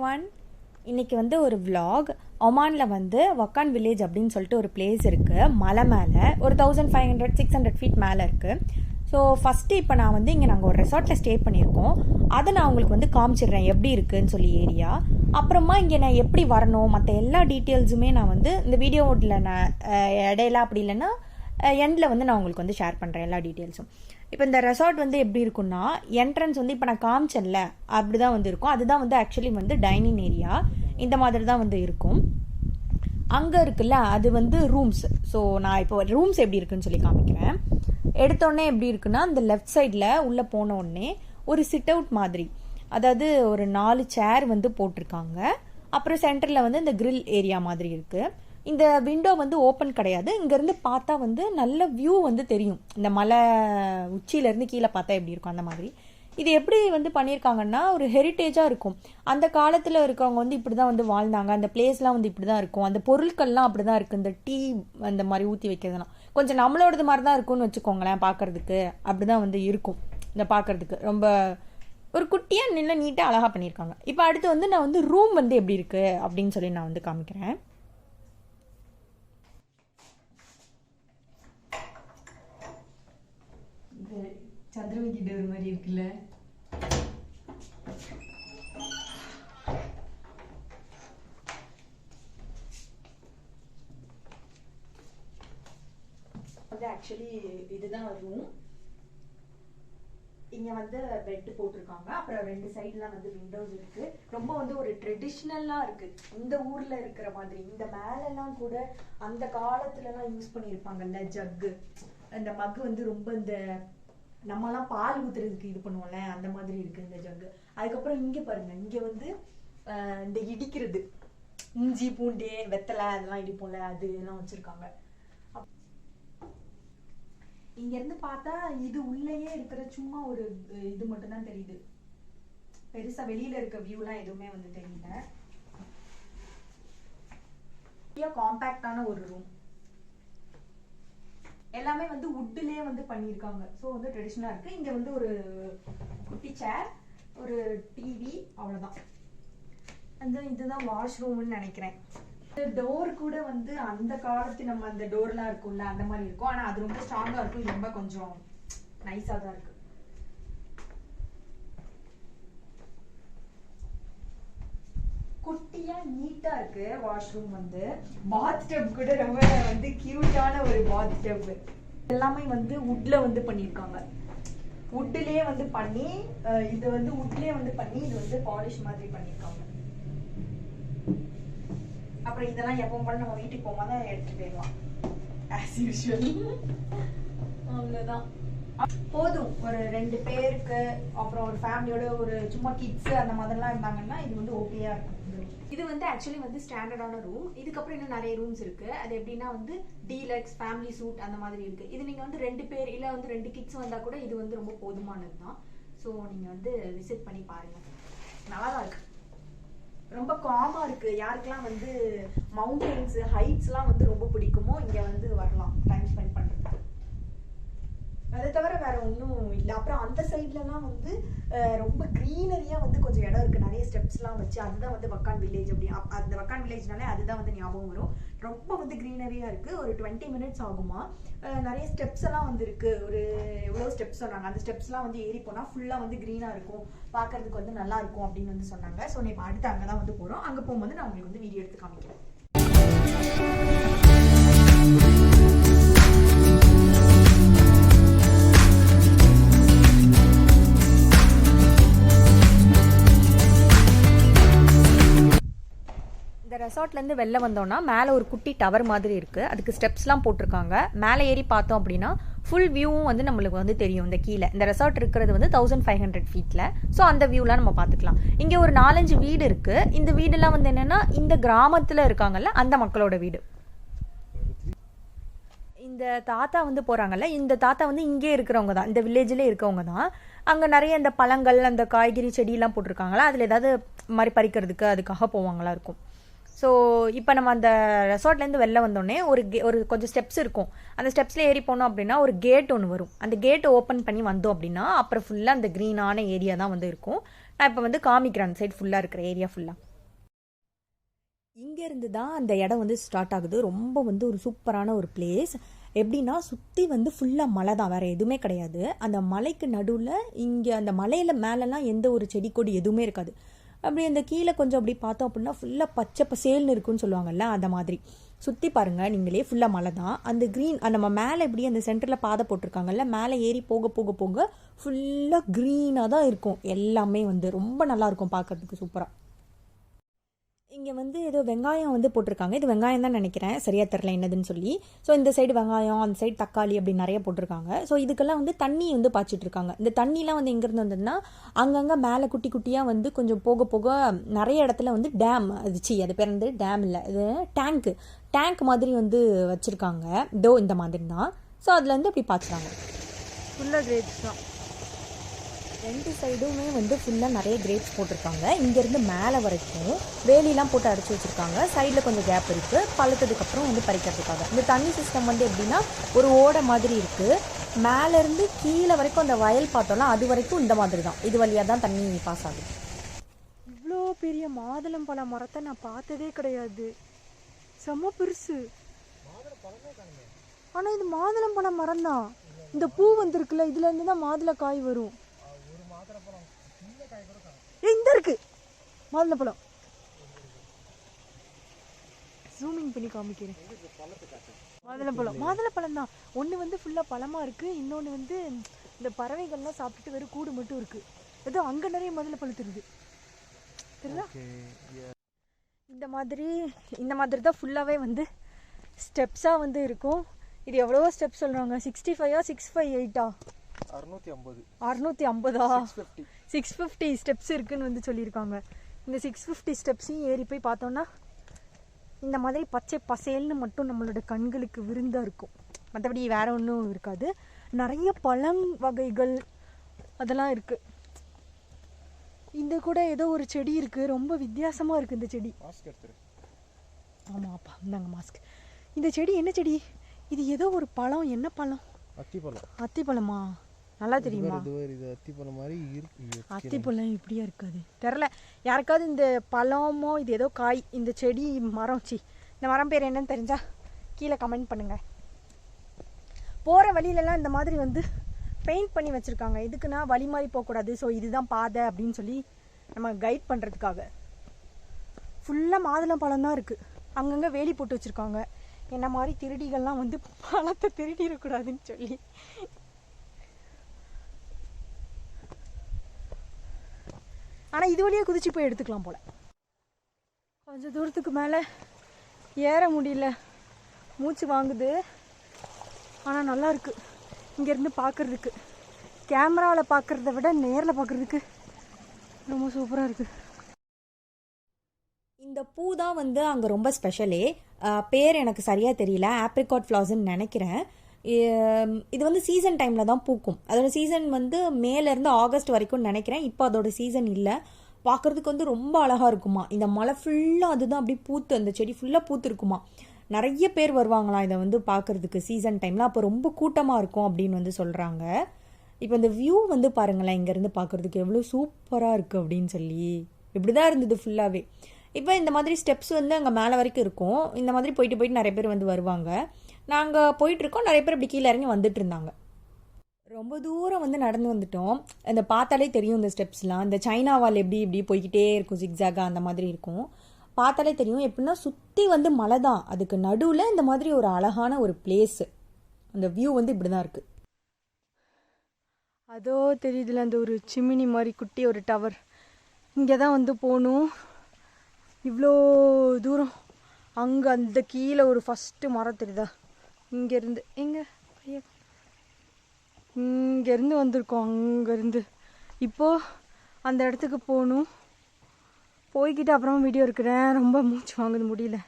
everyone. இன்னைக்கு வந்து ஒரு vlog. ஒமான்ல வந்து வக்கான் வில்லேஜ் அப்படின்னு சொல்லிட்டு ஒரு பிளேஸ் இருக்கு. மலை மேலே ஒரு 1500-600 ஃபீட் மேலே இருக்கு. ஸோ ஃபஸ்ட்டு இப்போ நான் வந்து இங்கே நாங்கள் ஒரு ரெசார்ட்டில் ஸ்டே பண்ணியிருக்கோம். அதை நான் உங்களுக்கு வந்து காமிச்சிடுறேன் எப்படி இருக்குன்னு சொல்லி ஏரியா. அப்புறமா இங்கே நான் எப்படி வரணும் மற்ற எல்லா டீட்டெயில்ஸுமே நான் வந்து இந்த வீடியோவில் நான் இடையில அப்படி இல்லைன்னா எண்டில் வந்து நான் உங்களுக்கு வந்து ஷேர் பண்ணுறேன் எல்லா டீட்டெயில்ஸும். இப்போ இந்த ரெசார்ட் வந்து எப்படி இருக்குன்னா என்ட்ரன்ஸ் வந்து இப்போ நான் காமிச்சேன்ல அப்படி தான் வந்து இருக்கும். அதுதான் வந்து ஆக்சுவலி வந்து டைனிங் ஏரியா இந்த மாதிரி தான் வந்து இருக்கும். அங்கே இருக்குல்ல அது வந்து ரூம்ஸ். ஸோ நான் இப்போ ரூம்ஸ் எப்படி இருக்குன்னு சொல்லி காமிக்கிறேன். எடுத்தோடனே எப்படி இருக்குன்னா இந்த லெஃப்ட் சைடில் உள்ளே போன உடனே ஒரு சிட் அவுட் மாதிரி, அதாவது ஒரு 4 சேர் வந்து போட்டிருக்காங்க. அப்புறம் சென்டரில் வந்து இந்த கிரில் ஏரியா மாதிரி இருக்குது. இந்த விண்டோ வந்து ஓப்பன் கிடையாது. இங்கேருந்து பார்த்தா வந்து நல்ல வியூ வந்து தெரியும். இந்த மலை உச்சியிலேருந்து கீழே பார்த்தா எப்படி இருக்கும் அந்த மாதிரி. இது எப்படி வந்து பண்ணியிருக்காங்கன்னா ஒரு ஹெரிட்டேஜாக இருக்கும். அந்த காலத்தில் இருக்கவங்க வந்து இப்படி தான் வந்து வாழ்ந்தாங்க. அந்த பிளேஸ்லாம் வந்து இப்படி தான் இருக்கும். அந்த பொருட்கள்லாம் அப்படி தான் இருக்குது. இந்த டீ அந்த மாதிரி ஊற்றி வைக்கிறதுலாம் கொஞ்சம் நம்மளோடது மாதிரி தான் இருக்கும்னு வச்சுக்கோங்களேன். பார்க்குறதுக்கு அப்படி தான் வந்து இருக்கும். இந்த பார்க்குறதுக்கு ரொம்ப ஒரு குட்டியாக நின்று நீட்டாக அழகாக பண்ணியிருக்காங்க. இப்போ அடுத்து வந்து நான் வந்து ரூம் வந்து எப்படி இருக்குது அப்படின்னு சொல்லி நான் வந்து காமிக்கிறேன். சந்திரமுகி டோர் மாதிரி இருக்குல்ல. வந்து ஆக்சுவலி இதுதான் ரூம். இங்க வந்து பெட் போட்டிருக்காங்க. அப்புறம் 2 சைடுலாம் வந்து விண்டோஸ் இருக்கு. ரொம்ப வந்து ஒரு ட்ரெடிஷ்னலா இருக்கு. இந்த ஊர்ல இருக்கிற மாதிரி இந்த மேலெல்லாம் கூட அந்த காலத்துல எல்லாம் யூஸ் பண்ணியிருப்பாங்கல்ல ஜக்கு, அந்த மக்கு வந்து ரொம்ப இந்த நம்மலாம் பால் ஊத்துறதுக்கு இது பண்ணுவோம்ல அந்த மாதிரி இருக்கு இந்த ஜக்கு. அதுக்கப்புறம் இங்க பாருங்க, இங்க வந்து இந்த இடிக்கிறது இஞ்சி பூண்டு வெத்தலை அதெல்லாம் இடிப்போம்ல அது எல்லாம் வச்சிருக்காங்க. இங்க இருந்து பார்த்தா இது உள்ளேயே இருக்கிற சும்மா ஒரு இது மட்டும் தான் தெரியுது. பெருசா வெளியில இருக்க வியூலாம் எதுவுமே வந்து தெரியல. காம்பாக்டான ஒரு ரூம். எல்லாமே வந்து வுட்லயே வந்து பண்ணியிருக்காங்க. ஸோ வந்து ட்ரெடிஷ்னலா இருக்கு. இங்க வந்து ஒரு குட்டி சேர், ஒரு டிவி, அவ்வளவுதான். அந்த இதுதான் வாஷ்ரூம்னு நினைக்கிறேன். டோர் கூட வந்து அந்த காலத்து நம்ம அந்த டோர்லாம் இருக்கும்ல அந்த மாதிரி இருக்கும். ஆனா அது ரொம்ப ஸ்ட்ராங்கா இருக்கும். இது ரொம்ப கொஞ்சம் நைஸா தான் இருக்கு. குட்டியா நீட்டா இருக்கு வாஷ்ரூம். வந்து பாத் டப் கூட ரொம்ப வந்து கியூட்டான ஒரு பாத் டப். எல்லாமே வந்து வுட்ல வந்து பண்ணிருக்காங்க. வுட்லயே வந்து பண்ணி இது வந்து வுட்லயே வந்து பண்ணி இது வந்து பாலிஷ் மாதிரி பண்ணிருக்காங்க. அப்புறம் இதெல்லாம் எப்பவும் போல நம்ம வீட்டுக்கு போகும்போது எடுத்துட்டு போயிடலாம் ஆஸ் யூஷுவல். அவ்வளவுதான் போதும். ஒரு 2 பேருக்கு அப்புறம் ஒரு ஃபேமிலியோட ஒரு சும்மா கிட்ஸ் அந்த மாதிரிலாம் இருந்தாங்கன்னா இது வந்து ஓகேயா இருக்கும். இது வந்து ஆக்சுவலி வந்து ஸ்டாண்டர்டான ரூம். இதுக்கப்புறம் இன்னும் நிறைய ரூம்ஸ் இருக்கு. அது எப்படின்னா வந்து டீலக்ஸ், ஃபேமிலி சூட் அந்த மாதிரி இருக்கு. இது நீங்க வந்து 2 பேர் இல்ல வந்து 2 கிட்ஸ் வந்தா கூட இது வந்து ரொம்ப போதுமானது தான். ஸோ நீங்க வந்து விசிட் பண்ணி பாருங்க. நல்லா தான் இருக்கு. ரொம்ப காமா இருக்கு. யாருக்கெல்லாம் வந்து மவுண்டன்ஸ் ஹைட்ஸ்லாம் வந்து ரொம்ப பிடிக்குமோ இங்க வந்து வரலாம் டைம் ஸ்பெண்ட் பண்றதுக்கு. அதை தவிர வேற ஒன்றும் இல்லை. அப்புறம் அந்த சைட்லலாம் வந்து ரொம்ப க்ரீனரியா வந்து கொஞ்சம் இடம் இருக்கு. நிறைய ஸ்டெப்ஸ்லாம் வச்சு அதுதான் வந்து வக்கான் வில்லேஜ். அப்படி அந்த வக்கான் வில்லேஜ்னாலே அதுதான் வந்து ஞாபகம் வரும். ரொம்ப வந்து க்ரீனரியா இருக்கு. ஒரு 20 மினிட்ஸ் ஆகுமா. நிறைய ஸ்டெப்ஸ் எல்லாம் வந்து இருக்கு. ஒரு எவ்வளோ ஸ்டெப்ஸ் சொன்னாங்க. அந்த ஸ்டெப்ஸ்லாம் வந்து ஏறி போனால் ஃபுல்லாக வந்து க்ரீனா இருக்கும், பார்க்கறதுக்கு வந்து நல்லா இருக்கும் அப்படின்னு வந்து சொன்னாங்க. ஸோ இப்போ அடுத்து அங்கே தான் வந்து போகிறோம். அங்கே போகும்போது நான் உங்களுக்கு வந்து வீடியோ எடுத்து காமிக்கிறேன். ரெசார்ட்லேருந்து வெளில வந்தோம்னா மேலே ஒரு குட்டி டவர் மாதிரி இருக்குது. அதுக்கு ஸ்டெப்ஸ்லாம் போட்டிருக்காங்க. மேலே ஏறி பார்த்தோம் அப்படின்னா ஃபுல் வியூவும் வந்து நம்மளுக்கு வந்து தெரியும். இந்த கீழே இந்த ரெசார்ட் இருக்கிறது வந்து 1500 ஃபீட்டில். ஸோ அந்த வியூலாம் நம்ம பார்த்துக்கலாம். இங்கே ஒரு 4-5 வீடு இருக்குது. இந்த வீடெல்லாம் வந்து என்னென்னா இந்த கிராமத்தில் இருக்காங்கல்ல அந்த மக்களோட வீடு. இந்த தாத்தா வந்து போகிறாங்கல்ல, இந்த தாத்தா வந்து இங்கே இருக்கிறவங்க தான், இந்த வில்லேஜில் இருக்கவங்க தான். அங்கே நிறைய இந்த பழங்கள் அந்த காய்கறி செடியெல்லாம் போட்டிருக்காங்களா, அதில் ஏதாவது மாதிரி பறிக்கிறதுக்கு அதுக்காக போவாங்களா இருக்கும். ஸோ இப்போ நம்ம அந்த ரெசார்ட்லேருந்து வெளில வந்தோடனே ஒரு கொஞ்சம் ஸ்டெப்ஸ் இருக்கும். அந்த ஸ்டெப்ஸில் ஏறி போனோம் அப்படின்னா ஒரு கேட் ஒன்று வரும். அந்த கேட்டை ஓப்பன் பண்ணி வந்தோம் அப்படின்னா அப்புறம் ஃபுல்லாக அந்த க்ரீனான ஏரியா தான் வந்து இருக்கும். நான் இப்போ வந்து காமிக்கிறேன் அந்த சைட் ஃபுல்லாக இருக்கிற ஏரியா ஃபுல்லாக. இங்கேருந்து தான் அந்த இடம் வந்து ஸ்டார்ட் ஆகுது. ரொம்ப வந்து ஒரு சூப்பரான ஒரு பிளேஸ். எப்படின்னா சுற்றி வந்து ஃபுல்லாக மலை தான், வேறு எதுவுமே கிடையாது. அந்த மலைக்கு நடுவில் இங்கே அந்த மலையில் மேலெலாம் எந்த ஒரு செடி கொடி எதுவுமே இருக்காது. அப்படி அந்த கீழே கொஞ்சம் அப்படி பார்த்தோம் அப்படின்னா ஃபுல்லாக பச்சை பசேல்னு இருக்குன்னு சொல்லுவாங்கல்ல, அந்த மாதிரி சுற்றி பாருங்கள் நீங்களே. ஃபுல்லாக மலை தான். அந்த க்ரீன் நம்ம மேலே எப்படி அந்த சென்டரில் பாதை போட்டிருக்காங்கல்ல, மேலே ஏறி போக போக போக ஃபுல்லாக க்ரீனாக தான் இருக்கும். எல்லாமே வந்து ரொம்ப நல்லாயிருக்கும் பார்க்குறதுக்கு, சூப்பராக. இங்கே வந்து ஏதோ வெங்காயம் வந்து போட்டிருக்காங்க. இது வெங்காயம் தான் நினைக்கிறேன், சரியாக தெரில என்னதுன்னு சொல்லி. ஸோ இந்த சைடு வெங்காயம், அந்த சைடு தக்காளி அப்படி நிறைய போட்டிருக்காங்க. ஸோ இதுக்கெல்லாம் வந்து தண்ணி வந்து பாய்ச்சிட்டு இருக்காங்க. இந்த தண்ணிலாம் வந்து எங்கேருந்து வந்ததுன்னா அங்கங்கே மேலே குட்டி குட்டியாக வந்து கொஞ்சம் போக போக நிறைய இடத்துல வந்து டேம் அது பேர் வந்து டேம் இல்லை, இது டேங்க் மாதிரி வந்து வச்சுருக்காங்க. இந்த மாதிரி தான். ஸோ அதில் வந்து அப்படி பாய்ச்சுறாங்க. ஃபுல்லாக கிரேப்ஸ் தான். 2 சைடுமே வந்து ஃபுல்லாக நிறைய கிரேப்ஸ் போட்டிருக்காங்க. இங்கேருந்து மேலே வரைக்கும் வேலிலாம் போட்டு அடைச்சி வச்சுருக்காங்க. சைடில் கொஞ்சம் கேப் இருக்குது, பழுத்ததுக்கப்புறம் வந்து பறிக்கிறதுக்காக. இந்த தண்ணி சிஸ்டம் வந்து எப்படின்னா ஒரு ஓடை மாதிரி இருக்குது. மேலேருந்து கீழே வரைக்கும் அந்த வயல் பார்த்தோம்னா அது வரைக்கும் இந்த மாதிரி தான், இது வழியாக தான் தண்ணி பாஸ் ஆகுது. இவ்வளோ பெரிய மாதுளம்பழ மரத்தை நான் பார்த்ததே கிடையாது. செம்ம பெருசு. ஆனால் இது மாதுளம்பழ மரம் தான். இந்த பூ வந்துருக்குல்ல, இதுலேருந்து தான் மாதுளை காய் வரும். இந்த இருக்கு மாதுளப்பழம். ஜூமிங் பண்ணி காமிக்கிறேன். மாதுளப்பழம் தான். ஒன்று வந்து ஃபுல்லாக பழமாக இருக்குது, இன்னொன்று வந்து இந்த பறவைகள்லாம் சாப்பிட்டுட்டு வெறும் கூடு மட்டும் இருக்குது. ஏதோ அங்கே நிறைய மாதுளப்பழம் தெரியுது. இந்த மாதிரி தான் ஃபுல்லாகவே வந்து ஸ்டெப்ஸாக வந்து இருக்கும். இது எவ்வளவோ ஸ்டெப்ஸ் சொல்கிறாங்க. 65 658 650 650 ஸ்டெப்ஸ் இருக்குன்னு வந்து சொல்லியிருக்காங்க. இந்த 650 ஸ்டெப்ஸையும் ஏறி போய் பார்த்தோன்னா இந்த மாதிரி பச்சை பசேல்னு மட்டும் நம்மளோட கண்களுக்கு விருந்தாக இருக்கும். மற்றபடி வேற ஒன்றும் இருக்காது. நிறைய பழம் வகைகள் அதெல்லாம் இருக்குது. இந்த கூட ஏதோ ஒரு செடி இருக்குது, ரொம்ப வித்தியாசமாக இருக்குது இந்த செடி. ஆமாப்பா, இந்தாங்க மாஸ்க். இந்த செடி என்ன செடி? இது ஏதோ ஒரு பழம். என்ன பழம்? அத்திப்பழமா? நல்லா தெரியுமா? அத்திப்பழம் இப்படியா இருக்காது தெரில. யாருக்காவது இந்த பழமோ இது ஏதோ காய், இந்த செடி மரம் இந்த மரம் பேர் என்னன்னு தெரிஞ்சா கீழே கமெண்ட் பண்ணுங்க. போகிற வழியிலலாம் இந்த மாதிரி வந்து பெயிண்ட் பண்ணி வச்சுருக்காங்க. எதுக்குன்னா வழி மாதிரி போகக்கூடாது, ஸோ இதுதான் பாதை அப்படின்னு சொல்லி நம்ம கைட் பண்ணுறதுக்காக. ஃபுல்லாக மாதுளம்பழம் தான் இருக்குது. அங்கங்கே வேலி போட்டு வச்சுருக்காங்க. என்ன மாதிரி திருடிகள்லாம் வந்து பழத்தை திருடிடக்கூடாதுன்னு சொல்லி. ஆனால் இது வழியாக குதிச்சு போய் எடுத்துக்கலாம் போல். கொஞ்சம் தூரத்துக்கு மேலே ஏற முடியல, மூச்சு வாங்குது. ஆனால் நல்லா இருக்குது இங்கேருந்து பார்க்குறதுக்கு. கேமராவில் பார்க்குறத விட நேரில் பார்க்குறதுக்கு ரொம்ப சூப்பராக இருக்குது. இந்த பூ தான் வந்து அங்கே ரொம்ப ஸ்பெஷலே. பேர் எனக்கு சரியாக தெரியல, ஆப்ரிகாட் ஃப்ளார்ஸ்ன்னு நினைக்கிறேன். இது வந்து சீசன் டைமில் தான் பூக்கும். அதோட சீசன் வந்து மேலேருந்து ஆகஸ்ட் வரைக்கும் நினைக்கிறேன். இப்போ அதோட சீசன் இல்லை. பார்க்குறதுக்கு வந்து ரொம்ப அழகாக இருக்குமா. இந்த மலை ஃபுல்லாக அதுதான் அப்படி பூத்து, அந்த செடி ஃபுல்லாக பூத்து இருக்குமா. நிறைய பேர் வருவாங்களாம் இதை வந்து பார்க்குறதுக்கு சீசன் டைமில். அப்போ ரொம்ப கூட்டமாக இருக்கும் அப்படின்னு வந்து சொல்கிறாங்க. இப்போ இந்த வியூ வந்து பாருங்களேன், இங்கேருந்து பார்க்குறதுக்கு எவ்வளோ சூப்பராக இருக்குது அப்படின்னு சொல்லி. இப்படி தான் இருந்தது ஃபுல்லாகவே. இப்போ இந்த மாதிரி ஸ்டெப்ஸ் வந்து அங்கே மேலே வரைக்கும் இருக்கும். இந்த மாதிரி போயிட்டு நிறைய பேர் வந்து வருவாங்க. நாங்கள் போயிட்டுருக்கோம், நிறைய பேர் இப்படி கீழே இறங்கி வந்துட்டு இருந்தாங்க. ரொம்ப தூரம் வந்து நடந்து வந்துட்டோம். இந்த பார்த்தாலே தெரியும் இந்த ஸ்டெப்ஸ்லாம். இந்த சைனா வால் இப்படி போய்கிட்டே இருக்கும், ஜிக்ஸாகாக அந்த மாதிரி இருக்கும். பார்த்தாலே தெரியும். எப்படின்னா சுற்றி வந்து மலை தான், அதுக்கு நடுவில் இந்த மாதிரி ஒரு அழகான ஒரு பிளேஸு. அந்த வியூ வந்து இப்படி தான் இருக்குது. அதோ தெரியுதுல அந்த ஒரு சிமினி மாதிரி குட்டி ஒரு டவர். இங்கே தான் வந்து போகணும். இவ்வளோ தூரம். அங்கே அந்த கீழே ஒரு ஃபஸ்ட்டு மரம் தெரியுதா? இங்கேருந்து இங்கேருந்து வந்திருக்கோம். அங்கேருந்து இப்போது அந்த இடத்துக்கு போகணும். போய்கிட்டு அப்புறமா வீடியோ இருக்கிறேன். ரொம்ப மூச்சு வாங்குது, முடியல.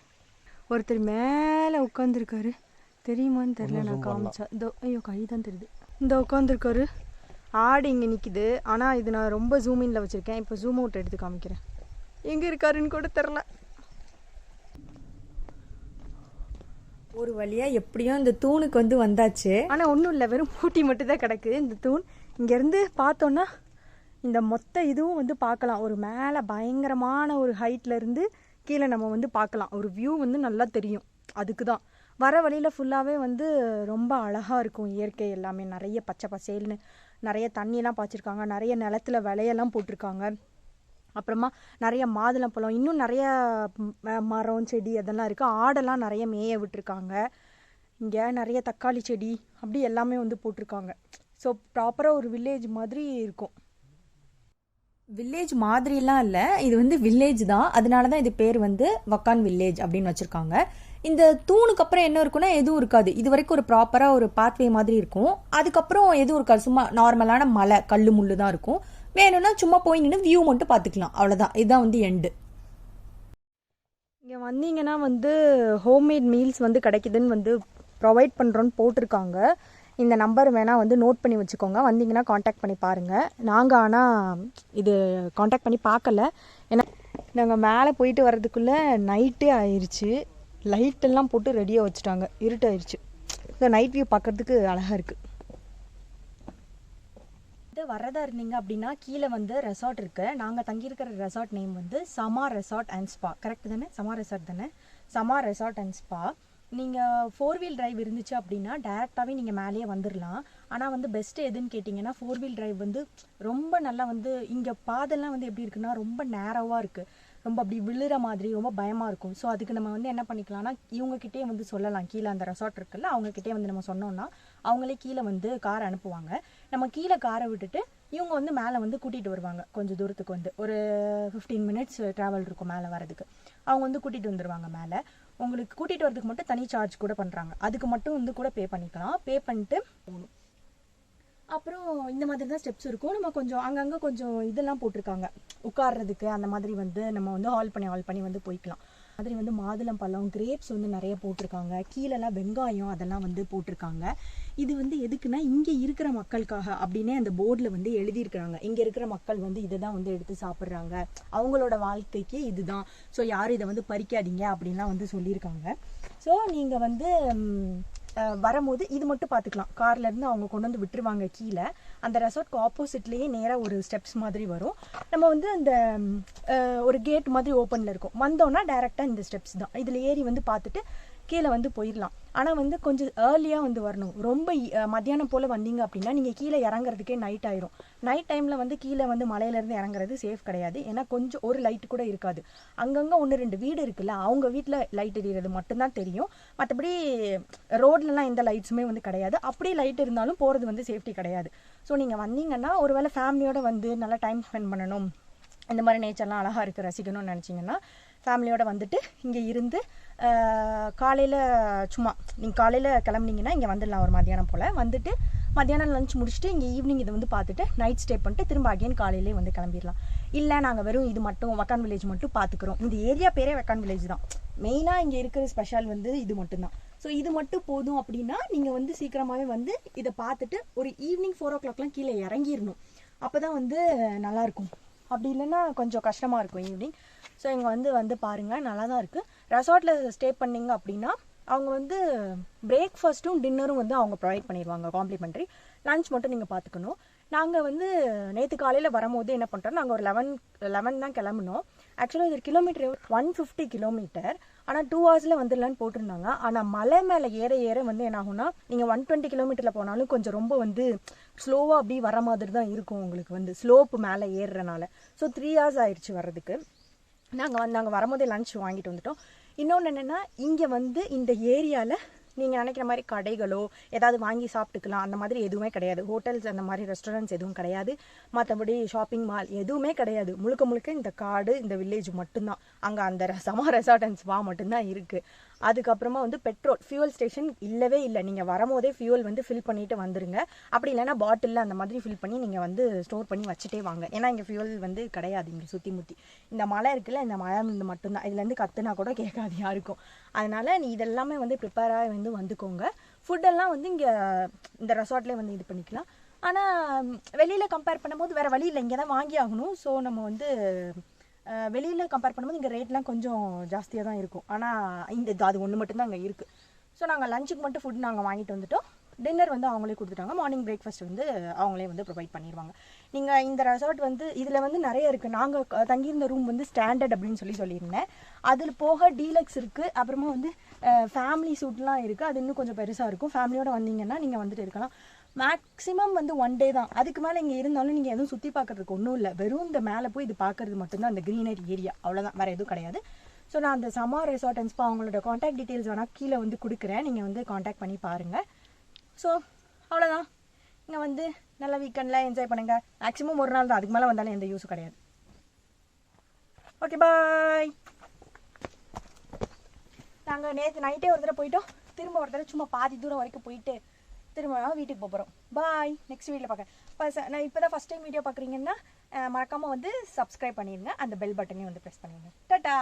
ஒருத்தர் மேலே உட்காந்துருக்காரு, தெரியுமான்னு தெரில, நான் காமிச்சா. இதோ ஐயோ கை தான் தெரியுது. இந்த உட்காந்துருக்காரு. ஆடு இங்கே நிற்கிது. ஆனால் இது நான் ரொம்ப ஜூமின்ல வச்சுருக்கேன். இப்போ ஜூம் அவுட் எடுத்து காமிக்கிறேன். எங்கே இருக்காருன்னு கூட தெரில. ஒரு வழியாக எப்படியும் இந்த தூணுக்கு வந்து வந்தாச்சு. ஆனால் ஒன்றும் இல்லை, வெறும் பூட்டி மட்டும் தான் கிடக்கு இந்த தூண். இங்கேருந்து பார்த்தோன்னா இந்த மொத்த இதுவும் வந்து பார்க்கலாம். ஒரு மேலே பயங்கரமான ஒரு ஹைட்லேருந்து கீழே நம்ம வந்து பார்க்கலாம். ஒரு வியூ வந்து நல்லா தெரியும். அதுக்கு தான் வர வழியில் ஃபுல்லாகவே வந்து ரொம்ப அழகாக இருக்கும் இயற்கை எல்லாமே. நிறைய பச்சை பசேல்னு நிறைய தண்ணியெல்லாம் பாய்ச்சிருக்காங்க, நிறைய நிலத்துல விளையெல்லாம் போட்டிருக்காங்க. அப்புறமா நிறைய மாதுளம்பழம், இன்னும் நிறைய மரம் செடி அதெல்லாம் இருக்குது. ஆடெல்லாம் நிறைய மேய விட்டுருக்காங்க. இங்கே நிறைய தக்காளி செடி அப்படி எல்லாமே வந்து போட்டிருக்காங்க. ஸோ ப்ராப்பராக ஒரு வில்லேஜ் மாதிரி இருக்கும். வில்லேஜ் மாதிரிலாம் இல்லை, இது வந்து வில்லேஜ் தான். அதனால தான் இது பேர் வந்து வக்கான் வில்லேஜ் அப்படின்னு வச்சுருக்காங்க. இந்த தூணுக்கு அப்புறம் என்ன இருக்குன்னா எதுவும் இருக்காது. இது வரைக்கும் ஒரு ப்ராப்பராக ஒரு பாத்வே மாதிரி இருக்கும். அதுக்கப்புறம் எதுவும் இருக்காது, சும்மா நார்மலான மலை கல் முள்ளு தான் இருக்கும். வேணும்னா சும்மா போய் நின்று வியூ மட்டும் பார்த்துக்கலாம், அவ்வளோதான். இதுதான் வந்து எண்டு. இங்கே வந்தீங்கன்னா வந்து ஹோம்மேட் மீல்ஸ் வந்து கிடைக்குதுன்னு வந்து ப்ரொவைட் பண்ணுறோன்னு போட்டிருக்காங்க. இந்த நம்பர் வேணால் வந்து நோட் பண்ணி வச்சுக்கோங்க, வந்தீங்கன்னா காண்டாக்ட் பண்ணி பாருங்கள். நாங்கள் ஆனால் இது காண்டாக்ட் பண்ணி பார்க்கல, ஏன்னா நாங்கள் மேலே போயிட்டு வர்றதுக்குள்ளே நைட்டே ஆயிடுச்சு. லைட்டெல்லாம் போட்டு ரெடியாக வச்சுட்டாங்க, இருட்டாயிருச்சு. ஸோ நைட் வியூ பார்க்குறதுக்கு அழகாக இருக்குது. வரதா இருந்தீங்க அப்படின்னா கீழே வந்து ரெசார்ட் இருக்குது. நாங்கள் தங்கியிருக்கிற ரெசார்ட் நேம் வந்து சமா ரெசார்ட் அண்ட் ஸ்பா. கரெக்ட் தானே? சமா ரெசார்ட் தானே? சமா ரெசார்ட் அண்ட் ஸ்பா. நீங்கள் 4 வீல் டிரைவ் இருந்துச்சு அப்படின்னா டேரெக்டாகவே நீங்கள் மேலேயே வந்துடலாம். ஆனால் வந்து பெஸ்ட்டு எதுன்னு கேட்டிங்கன்னா 4 வீல் டிரைவ் வந்து ரொம்ப நல்லா வந்து இங்கே பாதெல்லாம் வந்து எப்படி இருக்குன்னா ரொம்ப நேரோவாக இருக்குது, ரொம்ப அப்படி விழுற மாதிரி ரொம்ப பயமாக இருக்கும். ஸோ அதுக்கு நம்ம வந்து என்ன பண்ணிக்கலாம்னா இவங்ககிட்டே வந்து சொல்லலாம். கீழே அந்த ரெசார்ட் இருக்குல்ல, அவங்கக்கிட்டே வந்து நம்ம சொன்னோம்னா அவங்களே கீழே வந்து கார் அனுப்புவாங்க. நம்ம கீழே காரை விட்டுட்டு இவங்க வந்து மேலே வந்து கூட்டிகிட்டு வருவாங்க. கொஞ்சம் தூரத்துக்கு வந்து ஒரு 15 மினிட்ஸ் ட்ராவல் இருக்கும் மேலே வரதுக்கு. அவங்க வந்து கூட்டிகிட்டு வந்துடுவாங்க மேலே. உங்களுக்கு கூட்டிகிட்டு வரதுக்கு மட்டும் தனி சார்ஜ் கூட பண்ணுறாங்க. அதுக்கு மட்டும் வந்து கூட பே பண்ணிக்கலாம். பே பண்ணிட்டு போகணும். அப்புறம் இந்த மாதிரி தான் ஸ்டெப்ஸ் இருக்கும். நம்ம கொஞ்சம் அங்கங்கே கொஞ்சம் இதெல்லாம் போட்டிருக்காங்க உட்கார்றதுக்கு. அந்த மாதிரி வந்து நம்ம வந்து ஹால் பண்ணி வந்து போய்க்கலாம். மாதிரி வந்து மாதுளம்பழம், கிரேப்ஸ் வந்து நிறைய போட்டிருக்காங்க. கீழெல்லாம் வெங்காயம் அதெல்லாம் வந்து போட்டிருக்காங்க. இது வந்து எதுக்குன்னா இங்கே இருக்கிற மக்களுக்காக அப்படின்னே அந்த போர்டில் வந்து எழுதியிருக்கிறாங்க. இங்கே இருக்கிற மக்கள் வந்து இதை தான் வந்து எடுத்து சாப்பிட்றாங்க, அவங்களோட வாழ்க்கைக்கு இதுதான். ஸோ யாரும் இதை வந்து பறிக்காதீங்க அப்படின்லாம் வந்து சொல்லியிருக்காங்க. ஸோ நீங்கள் வந்து வரும்போது இது மட்டும் பார்த்துக்கலாம். கார்லேருந்து அவங்க கொண்டு வந்து விட்டுருவாங்க கீழே. அந்த ரெசார்ட்க்கு ஆப்போசிட்லேயே நேராக ஒரு ஸ்டெப்ஸ் மாதிரி வரும். நம்ம வந்து அந்த ஒரு கேட் மாதிரி ஓப்பனில் இருக்கும். வந்தோன்னா டேரெக்டாக இந்த ஸ்டெப்ஸ் தான். இதில் ஏறி வந்து பார்த்துட்டு கீழே வந்து போயிடலாம். ஆனால் வந்து கொஞ்சம் ஏர்லியாக வந்து வரணும். ரொம்ப மத்தியானம் போல் வந்தீங்க அப்படின்னா நீங்கள் கீழே இறங்குறதுக்கே நைட் ஆயிரும். நைட் டைமில் வந்து கீழே வந்து மலையிலேருந்து இறங்குறது சேஃப் கிடையாது. ஏன்னா கொஞ்சம் ஒரு லைட்டு கூட இருக்காது. அங்கங்கே 1-2 வீடு இருக்குல்ல, அவங்க வீட்டில் லைட் எரியறது மட்டும்தான் தெரியும். மற்றபடி ரோட்லலாம் எந்த லைட்ஸுமே வந்து கிடையாது. அப்படியே லைட் இருந்தாலும் போகிறது வந்து சேஃப்டி கிடையாது. ஸோ நீங்கள் வந்தீங்கன்னா ஒருவேளை ஃபேமிலியோடு வந்து நல்லா டைம் ஸ்பெண்ட் பண்ணணும், இந்த மாதிரி நேச்சர்லாம் அழகாக இருக்குது ரசிக்கணும்னு நினச்சிங்கன்னா ஃபேமிலியோடு வந்துட்டு இங்கே இருந்து காலையில் சும்மா நீங்கள் காலையில் கிளம்புனீங்கன்னா இங்கே வந்துடலாம். ஒரு மத்தியானம் போல் வந்துட்டு மத்தியானம் லஞ்ச் முடிச்சுட்டு இங்கே ஈவினிங் இதை வந்து பார்த்துட்டு நைட் ஸ்டே பண்ணிட்டு திரும்ப அகைன் காலையிலே வந்து கிளம்பிடலாம். இல்லை நாங்கள் வெறும் இது மட்டும் வக்கான் வில்லேஜ் மட்டும் பார்த்துக்குறோம், இந்த ஏரியா பேரே வக்கான் வில்லேஜ் தான், மெயினாக இங்கே இருக்கிற ஸ்பெஷல் வந்து இது மட்டும்தான், ஸோ இது மட்டும் போதும் அப்படின்னா நீங்கள் வந்து சீக்கிரமாகவே வந்து இதை பார்த்துட்டு ஒரு ஈவினிங் 4 o'clockலாம் கீழே இறங்கிடணும். அப்போ தான் வந்து நல்லாயிருக்கும். அப்படி இல்லைன்னா கொஞ்சம் கஷ்டமாக இருக்கும் ஈவினிங். ஸோ இங்கே வந்து பாருங்கள், நல்லா தான் இருக்குது. ரெசார்ட்டில் ஸ்டே பண்ணிங்க அப்படின்னா அவங்க வந்து பிரேக்ஃபாஸ்ட்டும் டின்னரும் வந்து அவங்க ப்ரொவைட் பண்ணிடுவாங்க காம்ப்ளிமெண்ட்ரி. லன்ச் மட்டும் நீங்கள் பார்த்துக்கணும். நாங்கள் வந்து நேற்று காலையில் வரும்போது என்ன பண்ணுறோம், நாங்கள் ஒரு 11 தான் கிளம்புனோம். ஆக்சுவலாக இது கிலோமீட்டர் 150 கிலோமீட்டர். ஆனால் 2 hours வந்துடலான்னு போட்டிருந்தாங்க. ஆனால் மலை மேலே ஏற வந்து என்ன ஆகும்னா நீங்கள் 120 கிலோமீட்டரில் போனாலும் கொஞ்சம் ரொம்ப வந்து ஸ்லோவாக அப்படி வர மாதிரி தான் இருக்கும். உங்களுக்கு வந்து ஸ்லோப்பு மேலே ஏறுறனால. ஸோ 3 hours ஆயிடுச்சு வர்றதுக்கு. நாங்கள் வரும்போதே லன்ச் வாங்கிட்டு வந்துட்டோம். இன்னொன்று என்னென்னா இங்கே வந்து இந்த ஏரியாவில் நீங்கள் நினைக்கிற மாதிரி கடைகளோ ஏதாவது வாங்கி சாப்பிட்டுக்கலாம் அந்த மாதிரி எதுவுமே கிடையாது. ஹோட்டல்ஸ் அந்த மாதிரி ரெஸ்டாரண்ட்ஸ் எதுவும் கிடையாது. மற்றபடி ஷாப்பிங் மால் எதுவுமே கிடையாது. முழுக்க இந்த காடு, இந்த வில்லேஜ் மட்டும்தான். அங்கே அந்த சமா ரெசார்ட் அண்ட் ஸ்பா மட்டும்தான் இருக்குது. அதுக்கப்புறமா வந்து பெட்ரோல் ஃபியூவல் ஸ்டேஷன் இல்லவே இல்லை. நீங்கள் வரும்போதே ஃபியூவல் வந்து ஃபில் பண்ணிட்டு வந்துருங்க. அப்படி இல்லைன்னா பாட்டிலில் அந்த மாதிரி ஃபில் பண்ணி நீங்கள் வந்து ஸ்டோர் பண்ணி வச்சுட்டே வாங்க. ஏன்னா இங்கே ஃபியூவல் வந்து கிடையாது. இங்கே சுற்றி முற்றி இந்த மலை இருக்குல்ல, இந்த மலை மட்டும்தான். இதுலேருந்து கற்றுனா கூட கேட்காது யாருக்கும். அதனால் நீ இதெல்லாமே வந்து ப்ரிப்பேராக வந்து வந்துக்கோங்க. ஃபுட்டெல்லாம் வந்து இங்கே இந்த ரெசார்ட்லேயே வந்து இது பண்ணிக்கலாம். ஆனால் வெளியில் கம்பேர் பண்ணும்போது வேறு வழி இல்லை, இங்கே தான் வாங்கி ஆகணும். ஸோ நம்ம வந்து வெளியில் கம்பேர் பண்ணும்போது இங்கே ரேட்லாம் கொஞ்சம் ஜாஸ்தியாக தான் இருக்கும். ஆனால் அது ஒன்று மட்டும்தான் அங்கே இருக்குது. ஸோ நாங்கள் லஞ்சுக்கு மட்டும் ஃபுட் நாங்கள் வாங்கிட்டு வந்துட்டோம். டின்னர் வந்து அவங்களே கொடுத்துட்டாங்க. மார்னிங் பிரேக்ஃபாஸ்ட் வந்து அவங்களே வந்து ப்ரொவைட் பண்ணிடுவாங்க. நீங்கள் இந்த ரெசார்ட் வந்து இதில் வந்து நிறைய இருக்குது. நாங்கள் தங்கியிருந்த ரூம் வந்து ஸ்டாண்டர்ட் அப்படின்னு சொல்லியிருந்தேன். அதில் போக டீலக்ஸ் இருக்குது, அப்புறமா வந்து ஃபேமிலி சூட்லாம் இருக்குது. அது இன்னும் கொஞ்சம் பெருசாக இருக்கும். ஃபேமிலியோடு வந்தீங்கன்னா நீங்கள் வந்துட்டு இருக்கலாம். மேக்ஸிமம் வந்து 1 டே தான். அதுக்கு மேலே இங்கே இருந்தாலும் நீங்கள் எதுவும் சுற்றி பார்க்குறதுக்கு ஒன்றும் இல்லை. வெறும் இந்த மேலே போய் இது பார்க்குறது மட்டும்தான், அந்த க்ரீனரி ஏரியா, அவ்வளோதான், வேறு எதுவும் கிடையாது. ஸோ நான் அந்த சம்மர் ரெசார்ட் அண்ட் ஸ்பா அவங்களோட காண்டாக்ட் டீட்டெயில்ஸ் வேணால் கீழே வந்து கொடுக்குறேன். நீங்கள் வந்து காண்டாக்ட் பண்ணி பாருங்கள். ஸோ அவ்வளோதான். இங்கே வந்து நல்ல வீக்கெண்டில் என்ஜாய் பண்ணுங்கள். மேக்ஸிமம் ஒரு நாள் தான், அதுக்கு மேலே வந்தாலும் எந்த யூஸும் கிடையாது. ஓகே, பாய். நாங்கள் நேற்று நைட்டே ஒரு தடவை போயிட்டோம். திரும்ப ஒரு தடவை சும்மா பாதி தூரம் வரைக்கும் போயிட்டு திரும்ப வீட்டுக்கு போகிறோம். பாய். நெக்ஸ்ட் வீடியோவில் பார்க்க. நான் இப்போ தான் ஃபஸ்ட் டைம் வீடியோ பார்க்குறீங்கன்னா மறக்காமல் வந்து சப்ஸ்கிரைப் பண்ணிடுங்க. அந்த பெல் பட்டனையும் வந்து ப்ரெஸ் பண்ணிடுங்க. டாட்டா.